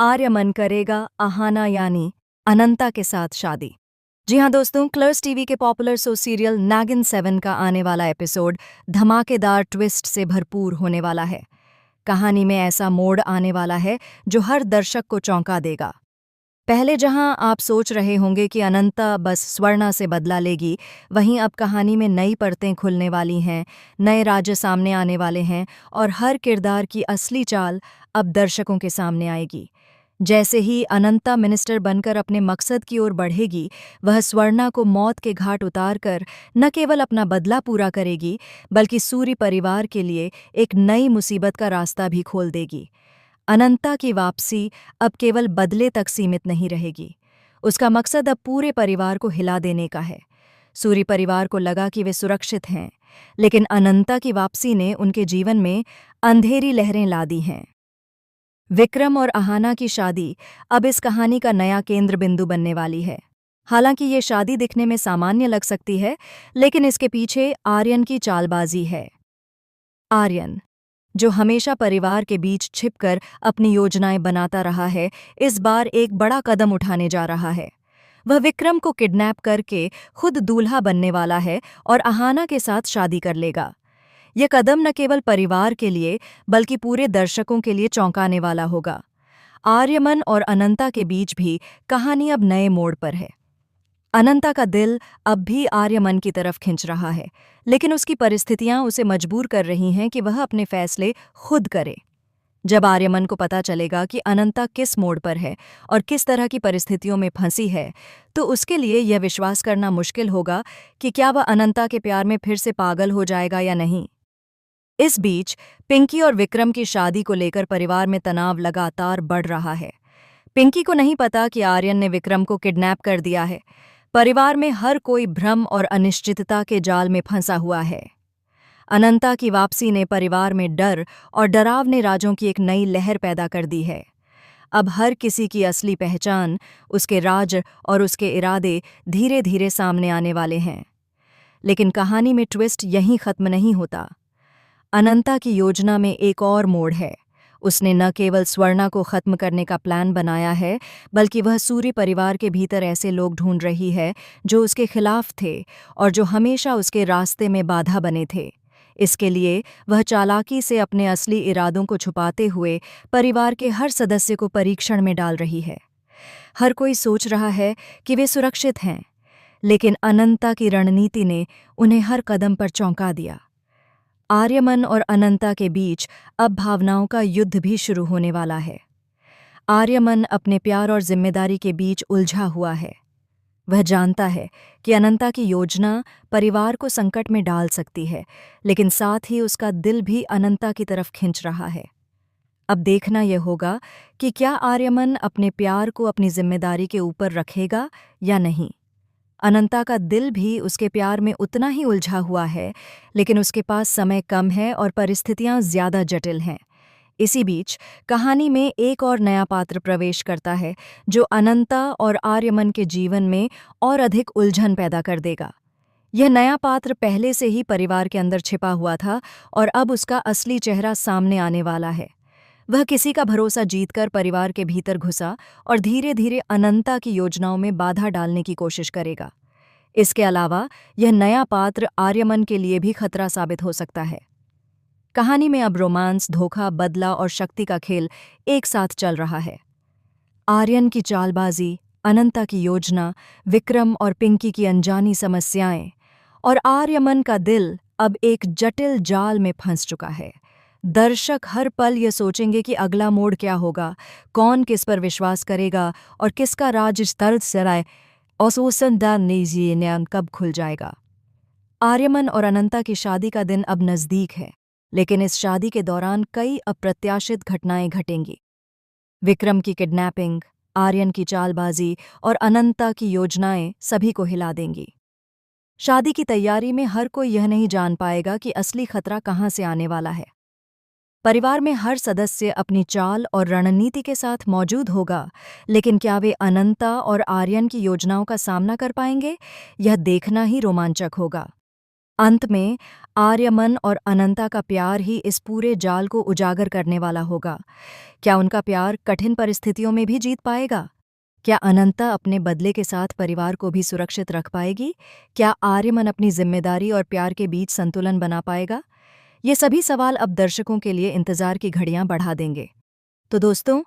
आर्यमन करेगा अहाना यानी अनंता के साथ शादी। जी हाँ दोस्तों, क्लर्स टीवी के पॉपुलर सो सीरियल नागिन 7 का आने वाला एपिसोड धमाकेदार ट्विस्ट से भरपूर होने वाला है। कहानी में ऐसा मोड़ आने वाला है जो हर दर्शक को चौंका देगा। पहले जहां आप सोच रहे होंगे कि अनंता बस स्वर्णा से बदला लेगी, वहीं अब कहानी में नई परतें खुलने वाली हैं, नए राज्य सामने आने वाले हैं और हर किरदार की असली चाल अब दर्शकों के सामने आएगी। जैसे ही अनंता मिनिस्टर बनकर अपने मकसद की ओर बढ़ेगी, वह स्वर्णा को मौत के घाट उतारकर न केवल अपना बदला पूरा करेगी, बल्कि सूरी परिवार के लिए एक नई मुसीबत का रास्ता भी खोल देगी। अनंता की वापसी अब केवल बदले तक सीमित नहीं रहेगी। उसका मकसद अब पूरे परिवार को हिला देने का है। सूरी परिवार को लगा कि वे सुरक्षित हैं, लेकिन अनंता की वापसी ने उनके जीवन में अंधेरी लहरें ला दी हैं। विक्रम और अहाना की शादी अब इस कहानी का नया केंद्र बिंदु बनने वाली है। हालांकि ये शादी दिखने में सामान्य लग सकती है, लेकिन इसके पीछे आर्यन की चालबाजी है। आर्यन, जो हमेशा परिवार के बीच छिपकर अपनी योजनाएं बनाता रहा है, इस बार एक बड़ा कदम उठाने जा रहा है। वह विक्रम को किडनैप करके खुद दूल्हा बनने वाला है और अहाना के साथ शादी कर लेगा। यह कदम न केवल परिवार के लिए बल्कि पूरे दर्शकों के लिए चौंकाने वाला होगा। आर्यमन और अनंता के बीच भी कहानी अब नए मोड़ पर है। अनंता का दिल अब भी आर्यमन की तरफ खिंच रहा है, लेकिन उसकी परिस्थितियां उसे मजबूर कर रही हैं कि वह अपने फैसले खुद करे। जब आर्यमन को पता चलेगा कि अनंता किस मोड़ पर है और किस तरह की परिस्थितियों में फंसी है, तो उसके लिए यह विश्वास करना मुश्किल होगा कि क्या वह अनंता के प्यार में फिर से पागल हो जाएगा या नहीं। इस बीच पिंकी और विक्रम की शादी को लेकर परिवार में तनाव लगातार बढ़ रहा है। पिंकी को नहीं पता कि आर्यन ने विक्रम को किडनैप कर दिया है। परिवार में हर कोई भ्रम और अनिश्चितता के जाल में फंसा हुआ है। अनंता की वापसी ने परिवार में डर और डरावने राजों की एक नई लहर पैदा कर दी है। अब हर किसी की असली पहचान, उसके राज और उसके इरादे धीरे धीरे सामने आने वाले हैं। लेकिन कहानी में ट्विस्ट यहीं खत्म नहीं होता। अनंता की योजना में एक और मोड़ है। उसने न केवल स्वर्णा को खत्म करने का प्लान बनाया है, बल्कि वह सूरी परिवार के भीतर ऐसे लोग ढूंढ रही है जो उसके खिलाफ थे और जो हमेशा उसके रास्ते में बाधा बने थे। इसके लिए वह चालाकी से अपने असली इरादों को छुपाते हुए परिवार के हर सदस्य को परीक्षण में डाल रही है। हर कोई सोच रहा है कि वे सुरक्षित हैं, लेकिन अनंता की रणनीति ने उन्हें हर कदम पर चौंका दिया। आर्यमन और अनंता के बीच अब भावनाओं का युद्ध भी शुरू होने वाला है। आर्यमन अपने प्यार और जिम्मेदारी के बीच उलझा हुआ है। वह जानता है कि अनंता की योजना परिवार को संकट में डाल सकती है, लेकिन साथ ही उसका दिल भी अनंता की तरफ खिंच रहा है। अब देखना यह होगा कि क्या आर्यमन अपने प्यार को अपनी जिम्मेदारी के ऊपर रखेगा या नहीं। अनंता का दिल भी उसके प्यार में उतना ही उलझा हुआ है, लेकिन उसके पास समय कम है और परिस्थितियां ज्यादा जटिल हैं। इसी बीच कहानी में एक और नया पात्र प्रवेश करता है, जो अनंता और आर्यमन के जीवन में और अधिक उलझन पैदा कर देगा। यह नया पात्र पहले से ही परिवार के अंदर छिपा हुआ था और अब उसका असली चेहरा सामने आने वाला है। वह किसी का भरोसा जीतकर परिवार के भीतर घुसा और धीरे धीरे अनंता की योजनाओं में बाधा डालने की कोशिश करेगा। इसके अलावा यह नया पात्र आर्यमन के लिए भी खतरा साबित हो सकता है। कहानी में अब रोमांस, धोखा, बदला और शक्ति का खेल एक साथ चल रहा है। आर्यन की चालबाजी, अनंता की योजना, विक्रम और पिंकी की अनजानी समस्याएं और आर्यमन का दिल अब एक जटिल जाल में फंस चुका है। दर्शक हर पल ये सोचेंगे कि अगला मोड़ क्या होगा, कौन किस पर विश्वास करेगा और किसका राज इस तरह सराय और कब खुल जाएगा। आर्यमन और अनंता की शादी का दिन अब नज़दीक है, लेकिन इस शादी के दौरान कई अप्रत्याशित घटनाएं घटेंगी। विक्रम की किडनैपिंग, आर्यन की चालबाजी और अनंता की योजनाएं सभी को हिला देंगी। शादी की तैयारी में हर कोई यह नहीं जान पाएगा कि असली खतरा कहाँ से आने वाला है। परिवार में हर सदस्य अपनी चाल और रणनीति के साथ मौजूद होगा, लेकिन क्या वे अनंता और आर्यन की योजनाओं का सामना कर पाएंगे, यह देखना ही रोमांचक होगा। अंत में आर्यमन और अनंता का प्यार ही इस पूरे जाल को उजागर करने वाला होगा। क्या उनका प्यार कठिन परिस्थितियों में भी जीत पाएगा? क्या अनंता अपने बदले के साथ परिवार को भी सुरक्षित रख पाएगी? क्या आर्यमन अपनी जिम्मेदारी और प्यार के बीच संतुलन बना पाएगा? ये सभी सवाल अब दर्शकों के लिए इंतजार की घड़ियां बढ़ा देंगे। तो दोस्तों,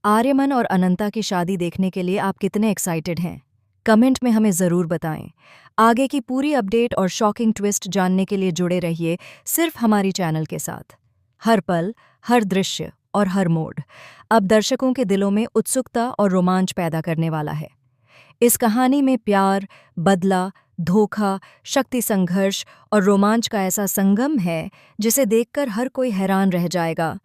आर्यमन और अनंता की शादी देखने के लिए आप कितने एक्साइटेड हैं? कमेंट में हमें ज़रूर बताएं। आगे की पूरी अपडेट और शॉकिंग ट्विस्ट जानने के लिए जुड़े रहिए सिर्फ हमारी चैनल के साथ। हर पल, हर दृश्य और हर मोड़ अब दर्शकों के दिलों में उत्सुकता और रोमांच पैदा करने वाला है। इस कहानी में प्यार, बदला, धोखा, शक्ति संघर्ष और रोमांच का ऐसा संगम है जिसे देखकर हर कोई हैरान रह जाएगा।